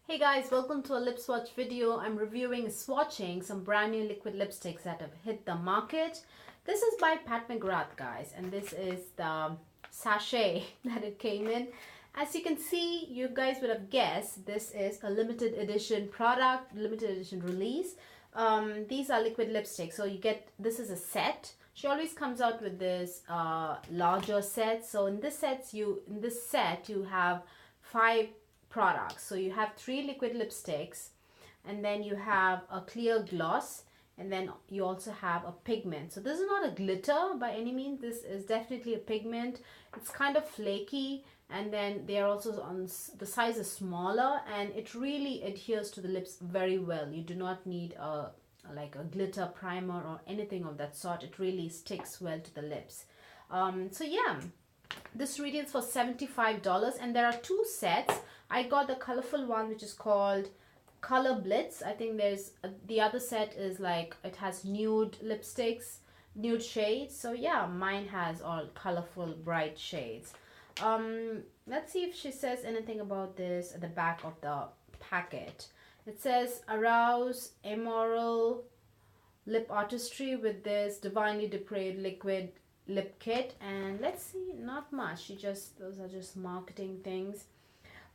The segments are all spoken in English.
Hey guys, welcome to a lip swatch video. I'm reviewing swatching some brand new liquid lipsticks that have hit the market. This is by PAT MCGRATH, guys, and this is the sachet that it came in. As you can see, you guys would have guessed this is a limited edition product, limited edition release. These are liquid lipsticks, so you get, this is a set. She always comes out with this larger set. So in this set you have 5 products. So you have 3 liquid lipsticks, and then you have a clear gloss, and then you also have a pigment. So this is not a glitter by any means. This is definitely a pigment. It's kind of flaky, and then they are also on the size is smaller, and it really adheres to the lips very well. You do not need a glitter primer or anything of that sort. It really sticks well to the lips. So yeah, this retails for $75, and there are 2 sets. I got the colorful one, which is called Color Blitz. I think there's the other set is like, it has nude lipsticks, nude shades. So yeah, mine has all colorful bright shades. Let's see if she says anything about this at the back of the packet. It says arouse immoral lip artistry with this divinely depraved liquid lip kit. And let's see, not much. Those are just marketing things.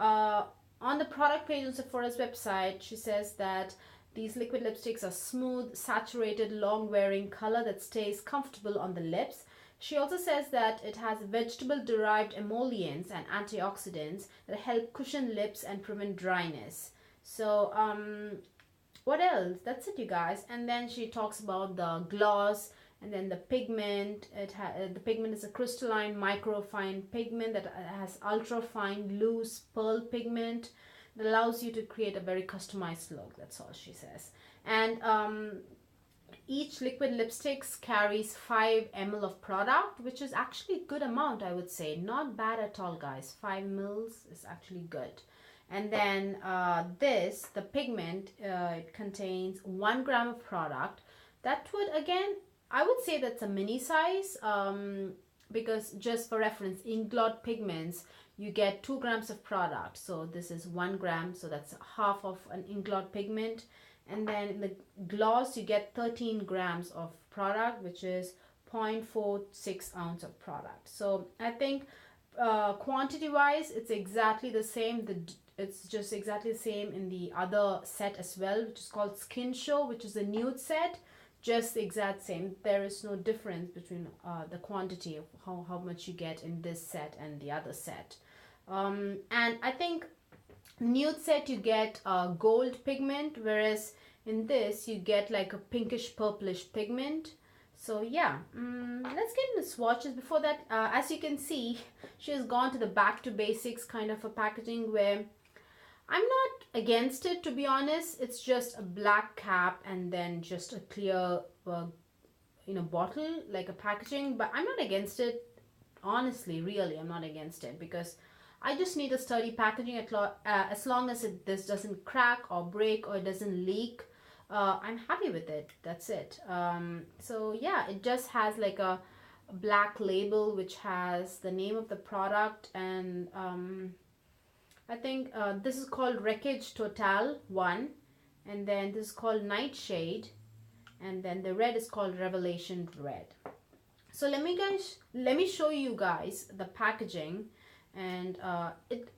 On the product page on Sephora's website, she says that these liquid lipsticks are smooth, saturated, long-wearing color that stays comfortable on the lips. She also says that it has vegetable-derived emollients and antioxidants that help cushion lips and prevent dryness. So, what else? That's it, you guys. And then she talks about the gloss, and then the pigment. The pigment is a crystalline micro-fine pigment that has ultra fine loose pearl pigment that allows you to create a very customized look. That's all she says. And each liquid lipsticks carries 5 ml of product, which is actually a good amount, I would say. Not bad at all, guys. 5 ml is actually good. And then the pigment, it contains 1 gram of product. That would, again, I would say that's a mini size, because just for reference, Inglot pigments, you get 2 grams of product. So this is 1 gram, so that's half of an Inglot pigment. And then in the gloss, you get 13 grams of product, which is 0.46 ounce of product. So I think quantity wise, it's exactly the same. It's just exactly the same in the other set as well, which is called Skin Show, which is a nude set. Just the exact same. There is no difference between the quantity of how much you get in this set and the other set. And I think nude set you get gold pigment, whereas in this you get like a pinkish purplish pigment. So yeah, let's get into swatches. Before that, as you can see, she has gone to the back to basics kind of a packaging, where I'm not against it, to be honest. It's just a black cap and then just a clear bottle, like a packaging. But I'm not against it, honestly. Really, I'm not against it, because I just need a sturdy packaging as long as this doesn't crack or break or it doesn't leak. I'm happy with it. That's it. So yeah, it just has like a black label which has the name of the product, and I think this is called Wreckage Totale 1, and then this is called Nightshade, and then the red is called Revelation Red. So let me show you guys the packaging. And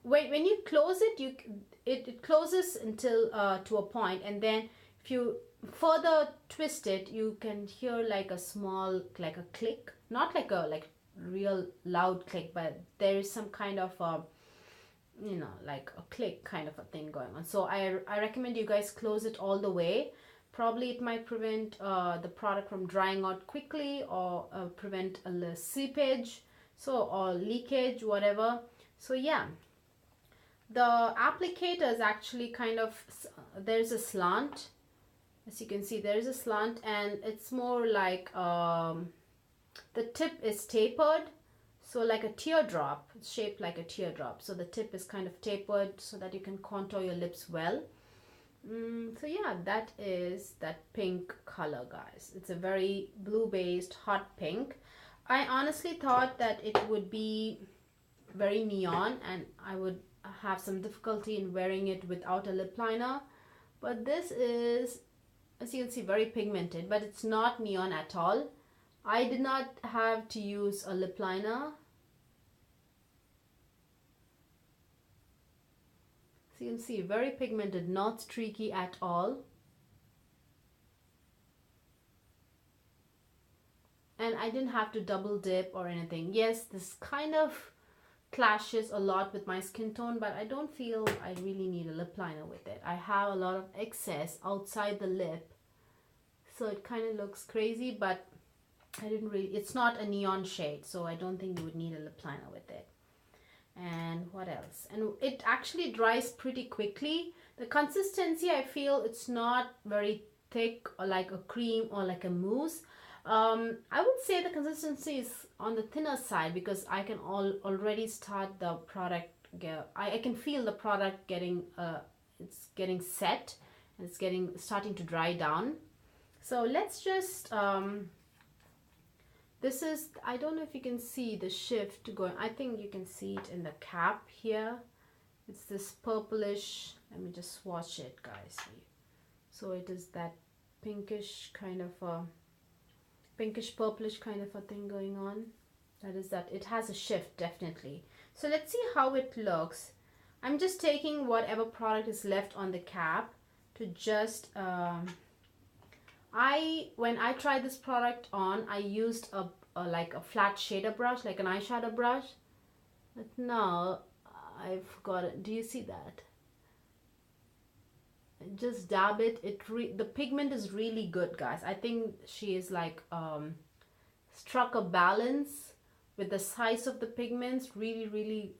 when you close it, it closes until to a point, and then if you further twist it, you can hear like a small, like a click, not like a real loud click, but there is some kind of like a click kind of a thing going on. So I recommend you guys close it all the way. Probably it might prevent the product from drying out quickly, or prevent a seepage, or leakage, whatever. So yeah, the applicator is actually kind of, there's a slant. As you can see, there is a slant, and it's more like the tip is tapered. So like a teardrop, it's shaped like a teardrop. So the tip is kind of tapered so that you can contour your lips well. So yeah, that is that pink color, guys. It's a very blue based hot pink. I honestly thought that it would be very neon, and I would have some difficulty in wearing it without a lip liner. But this is, as you can see, very pigmented, but it's not neon at all. I did not have to use a lip liner. So you can see, very pigmented, not streaky at all. And I didn't have to double dip or anything. Yes, this kind of clashes a lot with my skin tone, but I don't feel I really need a lip liner with it. I have a lot of excess outside the lip, so it kind of looks crazy, but I didn't really, it's not a neon shade, so I don't think you would need a lip liner with it. And what else? And it actually dries pretty quickly. The consistency, I feel it's not very thick or like a cream or like a mousse. I would say the consistency is on the thinner side because I can already start the product. I can feel the product getting it's getting set, and it's starting to dry down. So let's just this is, I don't know if you can see the shift going. I think you can see it in the cap here. It's this purplish. Let me just swatch it, guys. So it is that pinkish kind of a pinkish purplish kind of a thing going on. That is that. It has a shift, definitely. So let's see how it looks. I'm just taking whatever product is left on the cap to just when I tried this product on, I used a like a flat shader brush, like an eyeshadow brush, but now I forgot it. Do you see that? Just dab it. The pigment is really good, guys. I think she is like struck a balance with the size of the pigments really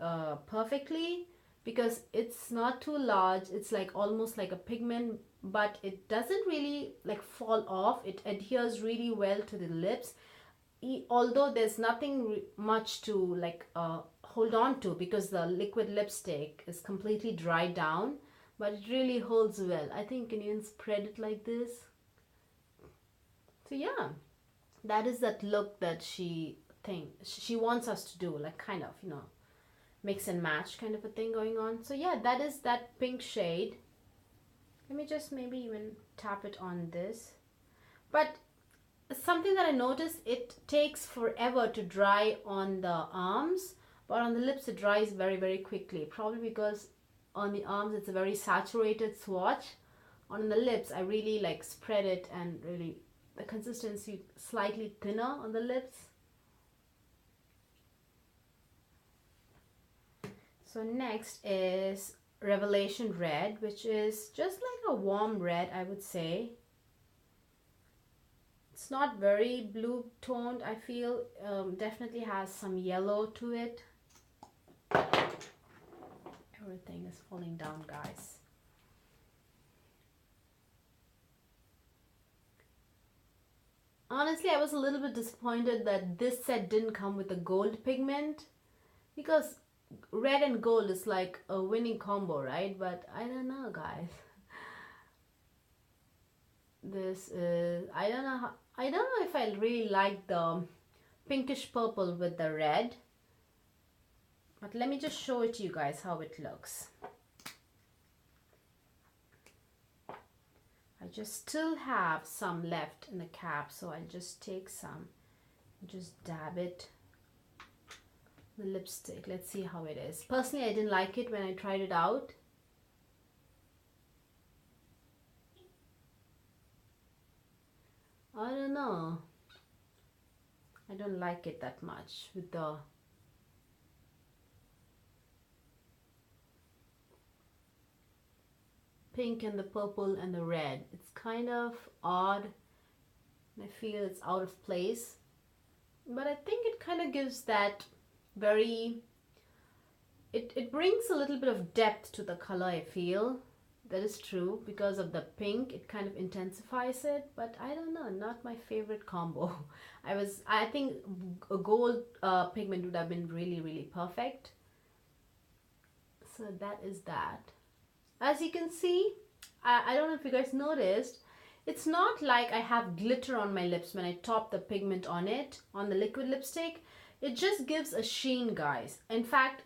perfectly, because it's not too large. It's like almost like a pigment, but it doesn't really like fall off. It adheres really well to the lips, although there's nothing much to like hold on to because the liquid lipstick is completely dried down, but it really holds well. I think you can even spread it like this. So yeah, that is that look that she wants us to do, like kind of, you know, mix and match kind of a thing going on. So yeah, that is that pink shade. Let me just maybe even tap it on this. But something that I noticed, it takes forever to dry on the arms, but on the lips it dries very quickly, probably because on the arms it's a very saturated swatch. On the lips I really like spread it, and really the consistency slightly thinner on the lips. So next is Revelation Red, which is just like a warm red, I would say. It's not very blue toned, I feel. Definitely has some yellow to it. Everything is falling down, guys. Honestly, I was a little bit disappointed that this set didn't come with a gold pigment, because red and gold is like a winning combo, right? But I don't know, guys. This is, I don't know if I really like the pinkish purple with the red, but let me just show it to you guys how it looks. I just still have some left in the cap, so I'll just take some and just dab it. The lipstick, let's see how it is. Personally, I didn't like it when I tried it out. I don't know. I don't like it that much with the pink and the purple and the red. It's kind of odd. I feel it's out of place. But I think it kind of gives that very, it brings a little bit of depth to the color, I feel. That is true. Because of the pink, it kind of intensifies it, but I don't know, not my favorite combo. I think a gold pigment would have been really perfect. So that is that. As you can see, I don't know if you guys noticed, it's not like I have glitter on my lips when I top the pigment on it, on the liquid lipstick. It just gives a sheen, guys. In fact,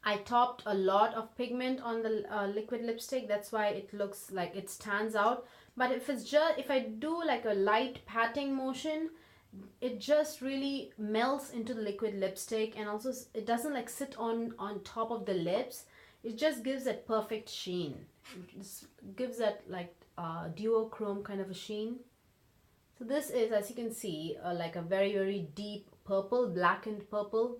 I topped a lot of pigment on the liquid lipstick. That's why it looks like it stands out. But if I do like a light patting motion, it just really melts into the liquid lipstick, and also it doesn't like sit on top of the lips. It just gives that perfect sheen. It just gives that like duochrome kind of a sheen. So this is, as you can see, like a very, very deep purple, blackened purple.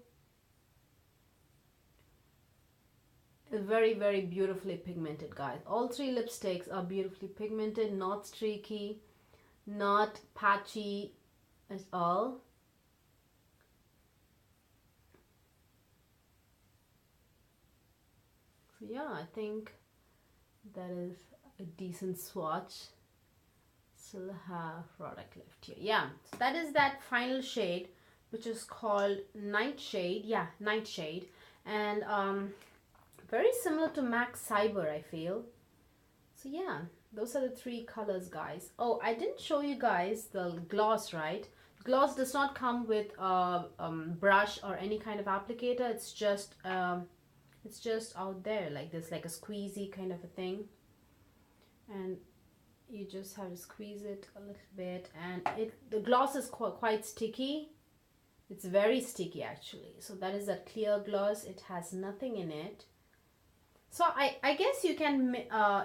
Very, very beautifully pigmented, guys. All three lipsticks are beautifully pigmented, not streaky, not patchy at all. So yeah, I think that is a decent swatch. Still have product left here. Yeah, so that is that final shade, which is called Nightshade. Yeah, Nightshade. And very similar to MAC Cyber, I feel. So yeah, those are the three colors, guys. Oh, I didn't show you guys the gloss, right? Gloss does not come with a brush or any kind of applicator. It's just out there like this, like a squeezy kind of a thing. And you just have to squeeze it a little bit, and the gloss is quite sticky. It's very sticky actually. So that is that clear gloss. It has nothing in it. So I guess you can,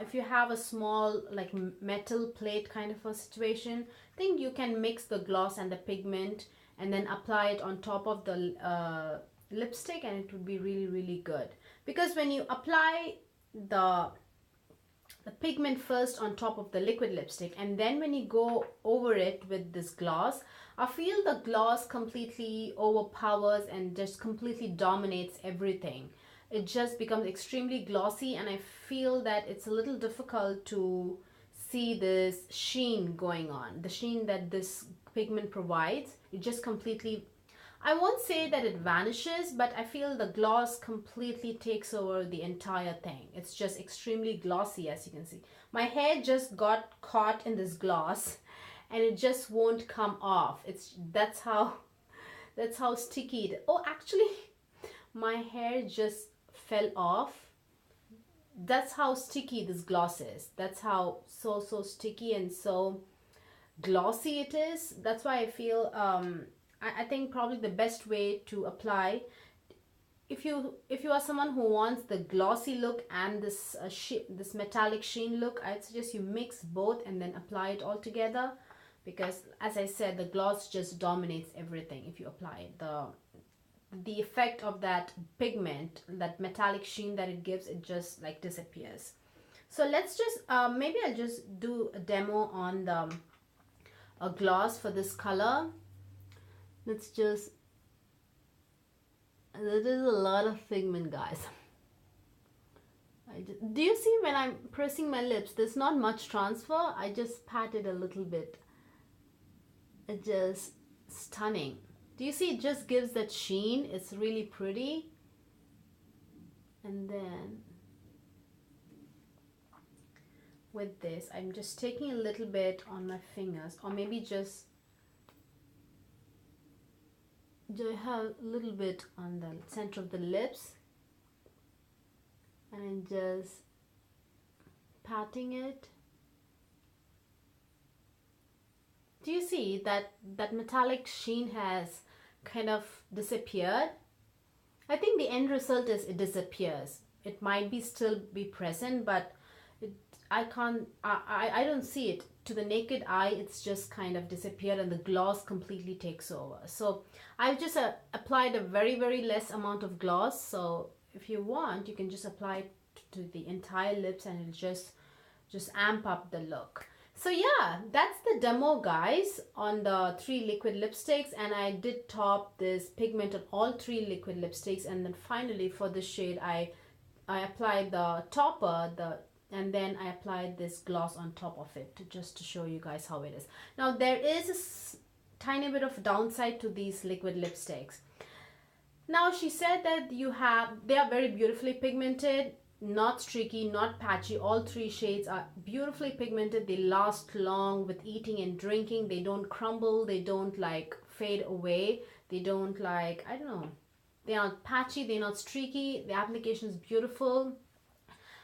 if you have a small like metal plate kind of a situation, I think you can mix the gloss and the pigment and then apply it on top of the lipstick, and it would be really, really good. Because when you apply the pigment first on top of the liquid lipstick, and then when you go over it with this gloss, I feel the gloss completely overpowers and just completely dominates everything. It just becomes extremely glossy, and I feel that it's a little difficult to see this sheen going on, the sheen that this pigment provides. It just completely, I won't say that it vanishes, but I feel the gloss completely takes over the entire thing. It's just extremely glossy, as you can see. My hair just got caught in this gloss and it just won't come off. That's how sticky it is. Oh, actually my hair just fell off. That's how sticky this gloss is. That's how so sticky and so glossy it is. That's why I feel I think probably the best way to apply, if you are someone who wants the glossy look and this this metallic sheen look, I'd suggest you mix both and then apply it all together, because as I said, the gloss just dominates everything. If you apply it, the effect of that pigment, that metallic sheen that it gives, it just like disappears. So let's just maybe I'll just do a demo on a gloss for this color. Let's just, there is a lot of pigment, guys. Do you see when I'm pressing my lips, there's not much transfer. I just pat it a little bit. It's just stunning. Do you see, it just gives that sheen. It's really pretty. And then with this, I'm just taking a little bit on my fingers, or maybe just have a little bit on the center of the lips, and I'm just patting it. Do you see that metallic sheen has kind of disappeared? I think the end result is it disappears. It might be still be present, but I don't see it. To the naked eye, it's just kind of disappeared and the gloss completely takes over. So I've just applied a very, very less amount of gloss. So if you want, you can just apply it to the entire lips and it'll just amp up the look. So yeah, that's the demo, guys, on the 3 liquid lipsticks, and I did top this pigment on all 3 liquid lipsticks, and then finally for this shade I applied the topper, and then I applied this gloss on top of it just to show you guys how it is. Now there is a tiny bit of downside to these liquid lipsticks. Now she said that they are very beautifully pigmented, not streaky, not patchy. All 3 shades are beautifully pigmented. They last long with eating and drinking. They don't crumble. They don't like fade away. They don't like, I don't know, they're not patchy, they're not streaky, the application is beautiful.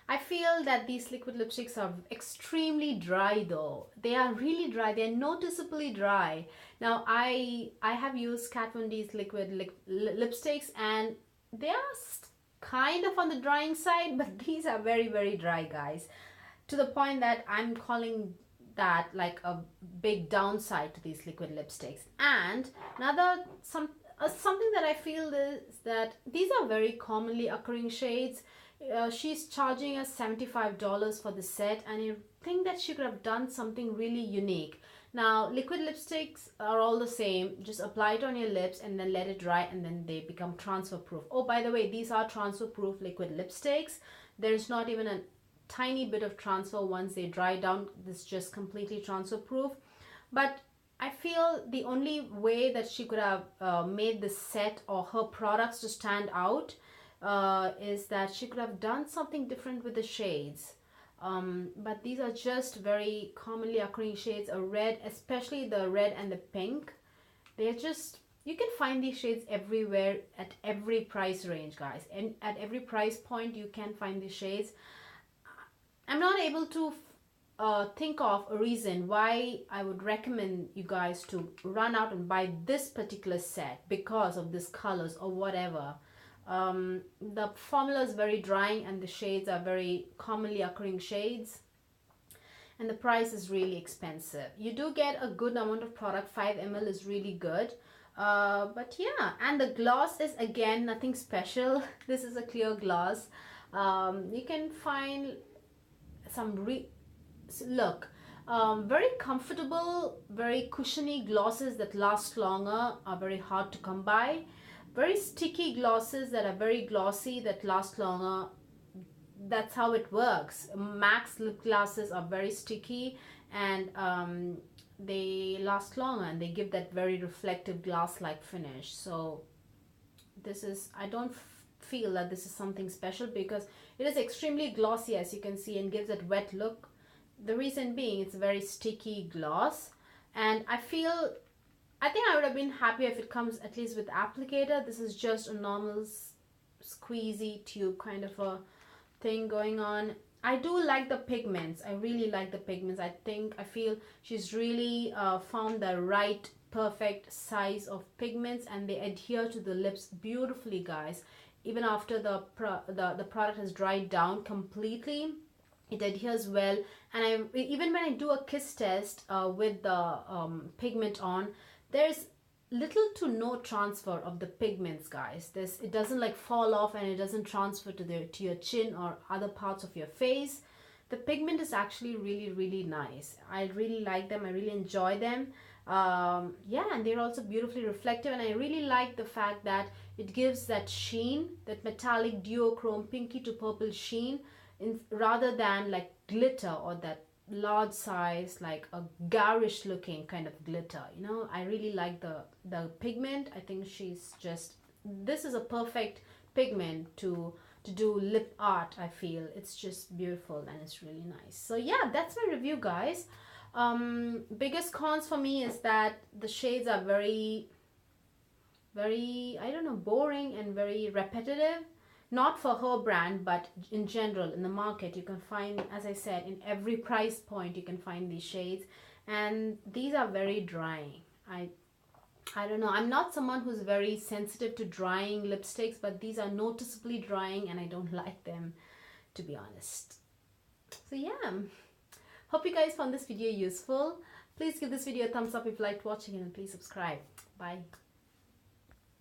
I feel that these liquid lipsticks are extremely dry though. They are really dry. They're noticeably dry. Now I have used Kat Von D's liquid lipsticks and they are kind of on the drying side, but these are very, very dry, guys. To the point that I'm calling that like a big downside to these liquid lipsticks. And another something that I feel is that these are very commonly occurring shades. She's charging us $75 for the set, and I think that she could have done something really unique. Now, liquid lipsticks are all the same. Just apply it on your lips and then let it dry, and then they become transfer proof. Oh, by the way, these are transfer proof liquid lipsticks. There's not even a tiny bit of transfer once they dry down. This is just completely transfer proof. But I feel the only way that she could have made this set or her products to stand out is that she could have done something different with the shades. But these are just very commonly occurring shades. A red, especially the red and the pink. They're just, you can find these shades everywhere at every price range, guys. And at every price point you can find these shades. I'm not able to think of a reason why I would recommend you guys to run out and buy this particular set because of these colors or whatever. The formula is very drying and the shades are very commonly occurring shades, and the price is really expensive. You do get a good amount of product. 5 ml is really good, but yeah. And the gloss is again nothing special. This is a clear gloss. You can find some very comfortable, very cushiony glosses that last longer, are very hard to come by. Very sticky glosses that are very glossy that last longer. That's how it works. MAC's lip glosses are very sticky and they last longer and they give that very reflective glass-like finish. So this is, I don't feel that this is something special because it is extremely glossy, as you can see, and gives that wet look. The reason being it's a very sticky gloss, and I think I would have been happy if it comes at least with applicator. This is just a normal squeezy tube kind of a thing going on. I do like the pigments. I really like the pigments. I feel she's really found the right perfect size of pigments, and they adhere to the lips beautifully, guys. Even after the product has dried down completely, it adheres well. And even when I do a kiss test with the pigment on, there's little to no transfer of the pigments, guys. It doesn't like fall off and it doesn't transfer to your chin or other parts of your face. The pigment is actually really, really nice. I really like them. I really enjoy them. Yeah, and they're also beautifully reflective, and I really like the fact that it gives that sheen, that metallic duochrome pinky to purple sheen, rather than like glitter or that large size, like a garish looking kind of glitter. You know, I really like the pigment. I think this is a perfect pigment to do lip art. I feel it's just beautiful and it's really nice. So yeah, that's my review, guys. Biggest cons for me is that the shades are very, I don't know, boring and very repetitive. Not for her brand, but in general in the market you can find, as I said, in every price point you can find these shades, and these are very drying. I don't know, I'm not someone who's very sensitive to drying lipsticks, but these are noticeably drying and I don't like them, to be honest. So yeah, hope you guys found this video useful. Please give this video a thumbs up if you liked watching it, and please subscribe. Bye.